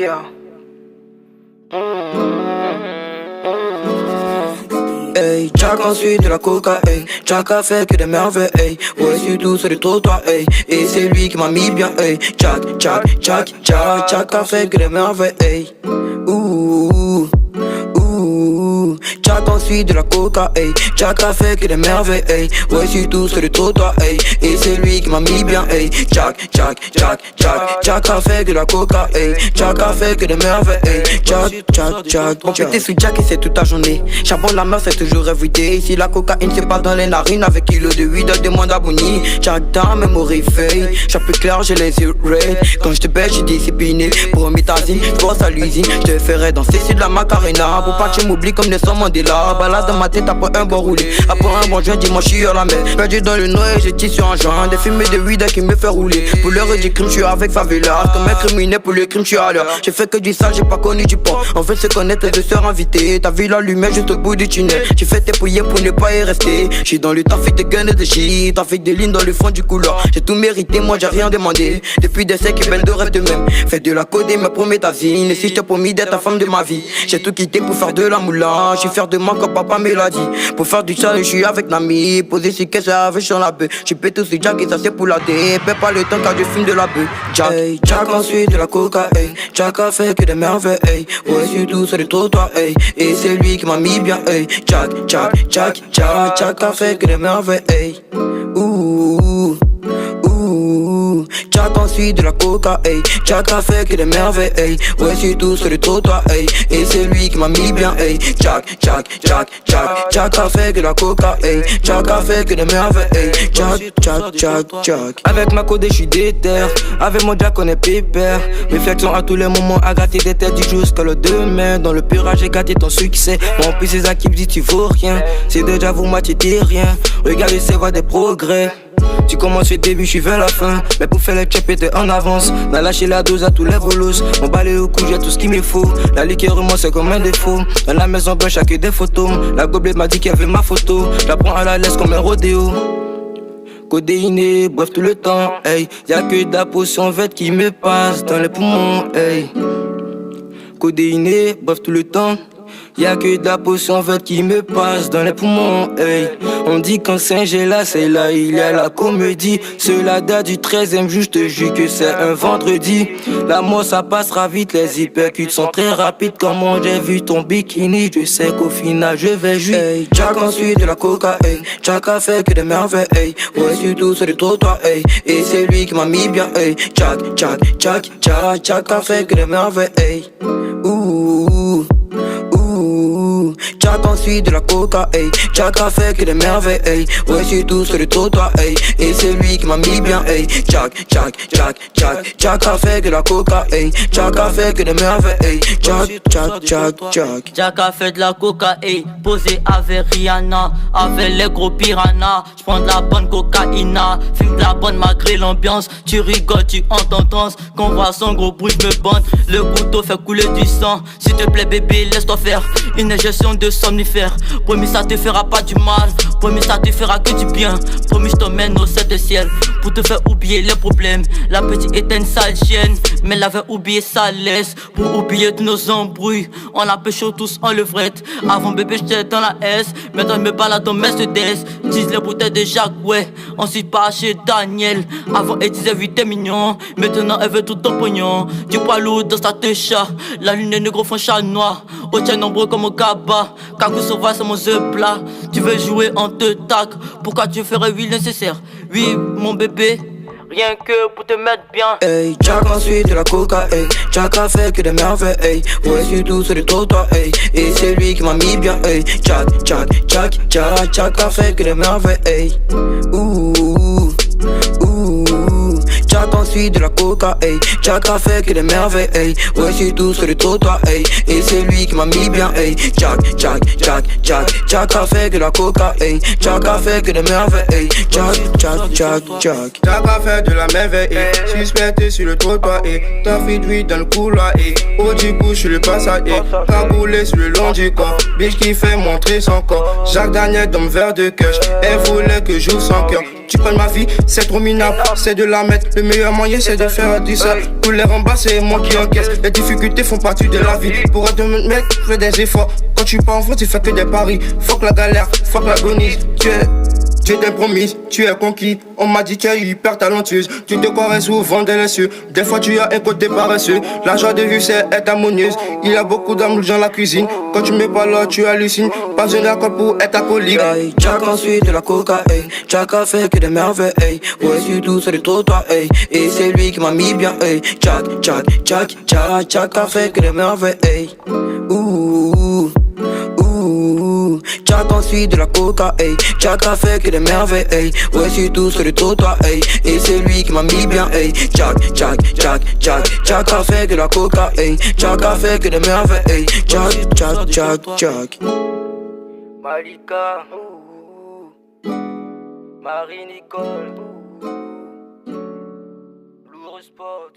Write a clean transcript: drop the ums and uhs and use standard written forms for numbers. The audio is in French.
Yeah. Hey, Jack ensuite de la coca, hey. Jack a fait que des merveilles, hey. Ouais, surtout sur le trottoir, hey. Et c'est lui qui m'a mis bien, hey. Jack a fait que des merveilles, hey. Ouh. Jack ensuite de la coca, hey. Jack a fait que des merveilles, hey. Ouais, surtout sur le trottoir, hey. Et c'est lui qui m'a mis bien, hey. Jack a fait de la coca, hey. Jack a fait que des merveilles, hey. Jack. On fait sous Jack et c'est toute la journée. Charbon la mer c'est toujours everyday. Si la cocaïne c'est pas dans les narines, avec kilo de weed demande à Bonnie. Jack dans même au réveil. J'suis plus clair, j'ai les yeux red. Quand j'te baisse, j'suis discipliné. Pour mitazine, j'bosse à l'usine. J'te ferai danser sur de la macarena. Pour pas que tu m'oublies comme Nelson Mandela. Balade dans ma tête après un bon roulé. Après un bon joint, dis-moi j'suis à la mer. Perdu dans le noir et j'ai tissé sur un joint. Des fumées de weed qui me fait rouler. Pour l'heure du crime, j'suis avec favela. Comme un criminel pour le crime, j'suis à l'heure. J'ai fait que du sale, j'ai pas connu du pont. On veut se connaître, deux sœurs invitées. T'as vu la lumière juste au bout du tunnel. J'ai fait tes pouillés pour ne pas y rester. J'suis dans le trafic de guns et de shit. Trafic de lignes dans le fond du couloir. J'ai tout mérité, moi j'ai rien demandé. Depuis des siècles, belle de rêve de même. Fais de la codée, me promets ta vie. Et si j't'ai promis d'être la femme de ma vie. J'ai tout quitté pour faire de la moula. J'suis fier de moi comme papa me l'a dit. Pour faire du sale, j'suis avec Nami. Posé sur caisse avec sur la bœuf. J'suis pété sur Jack et ça c'est pour la dé. Paie pas le temps car je fume de la bœuf. Jack ensuite de la coca, hey. Jack a fait que des merveilles, hey. Ouais, surtout sur le trottoir, hey. Et c'est lui qui m'a mis bien, hey. Jack a fait que des merveilles, hey. Ouh. Jack ensuite de la coca, hey. Jack a fait que des merveilles, hey. Ouais, surtout sur le trottoir, hey. Et c'est lui qui m'a mis bien, hey. Jack a fait que de la coca, hey. Jack a fait que des merveilles, hey. Jack. Avec ma codée, j'suis déter. Avec mon Jack, on est pépère. Réflexion à tous les moments, à gratter des têtes du jusqu'à le demain. Dans le purage, j'ai gâté ton succès. Mon plus ses équipes dit tu vaux rien. C'est déjà vous moitié t'es rien. Regardez, c'est voir des progrès. Tu commences au début, j'suis vers la fin. Mais pour faire les chèpes, t'es en avance. N'a lâché la dose à tous les bolos. Mon balai au cou, j'ai tout ce qu'il me faut. La liqueur, moi, c'est comme un défaut. Dans la maison blanche, y'a que des photos. La gobelet m'a dit qu'il y avait ma photo. J'apprends à la laisse comme un rodéo. Codéiné, bref tout le temps, hey. Y'a que de la potion verte qui me passe dans les poumons, hey. Codéiné, bref tout le temps. Y'a que de la potion verte qui me passe dans les poumons, hey. On dit qu'en Saint-Géla, c'est là, il y a la comédie. Cela date du 13e jour, j'te jure que c'est un vendredi. La mort ça passera vite, les hypercutes sont très rapides. Comment j'ai vu ton bikini, je sais qu'au final je vais jouer, hey. Jack ensuite de la coca, hey. Jack a fait que des merveilles, hey. Ouais, surtout sur le trottoir, hey. Et c'est lui qui m'a mis bien, hey. Jack a fait que des merveilles, hey. Ouh. Jack ensuite de la coca, hey. Jack a fait que des merveilles, hey. Ouais, surtout sur le trottoir, hey. Et c'est lui qui m'a mis bien, hey. Jack a fait que la coca, hey. Jack a fait que des merveilles, hey. Jack a fait de la coca, hey. Posé avec Rihanna, avec les gros piranhas. J'prends de la bonne cocaïna, fume de la bonne malgré l'ambiance. Tu rigoles, tu entends danse. Qu'on voit son gros bruit, me bande. Le couteau fait couler du sang. S'il te plaît bébé, laisse-toi faire une injection de somnifère. Promis ça te fera pas du mal. Promis ça te fera que du bien. Promis je t'emmène au 7 ciel pour te faire oublier les problèmes. La petite était une sale chienne, mais elle avait oublié sa laisse. Pour oublier tous nos embrouilles, on la pêche tous en levrette. Avant bébé j'étais dans la S, maintenant je me balade en Mercedes. Disent les bouteilles de Jacques, ouais, on s'y pas chez Daniel. Avant elle disait vite t'es mignon, maintenant elle veut tout ton pognon. Du poids lourd dans sa técha, la lune est négro fond chat noir. Au tien nombreux comme au Kaba, Kakou sauvage c'est mon œuf plat. Tu veux jouer en te tac, pourquoi tu ferais oui nécessaire? Oui mon bébé, rien que pour te mettre bien. Hey, Jack ensuite de la coca, hey. Jack a fait que des merveilles, hey. Ouais, surtout sur le trottoir, hey. Et c'est lui qui m'a mis bien, hey. Jack a fait que des merveilles, hey. Ouh. Jack ensuite de la coca, hey. Jack a fait que des merveilles, hey. Ouais, surtout sur le trottoir, hey. Et c'est lui qui m'a mis bien, hey. Jack a fait que la coca, hey. Jack a fait que des merveilles, hey. Jack a fait de la merveille, hey. Suspecté sur le trottoir, hey. T'as fait de weed dans le couloir, hey. Au du coup, sur le passage, hey. Cagoulé sur le long du corps. Bitch qui fait montrer son corps. Jacques Daniel dans le verre de cash. Elle voulait que j'ouvre son cœur. tu prends ma vie, c'est trop minable. C'est de la mettre, le meilleur moyen c'est de faire du ça. Tous les rembats c'est moi qui encaisse. Les difficultés font partie de la vie. Pour être un mec, fais des efforts. Quand tu pars en France, tu fais que des paris. Fuck la galère, fuck l'agonie. Tu t'es promise, tu es conquis. On m'a dit que tu es hyper talentueuse. Tu te croirais souvent délaisseux. Des fois tu as un côté paresseux. La joie de vivre c'est être harmonieuse. Il y a beaucoup d'amour dans la cuisine. Quand tu me parles tu hallucines. Pas besoin d'alcool pour être alcoolique. Jack ensuite de la coca, ey. Jack a fait que des merveilles, ey. Ouais, c'est tout sur le trottoir, ey. Et c'est lui qui m'a mis bien, ey. Jack a fait que des merveilles, ey. Ouh. Jack ensuite de la coca, ey. Jack a fait que des merveilles, ey. Ouais, c'est tout sur le trottoir, ey. Et c'est lui qui m'a mis bien, ey. Jack a fait que de la coca, ey. Jack a fait que des merveilles, ey. Jack. Malika, Marie-Nicole, Lourd Sport.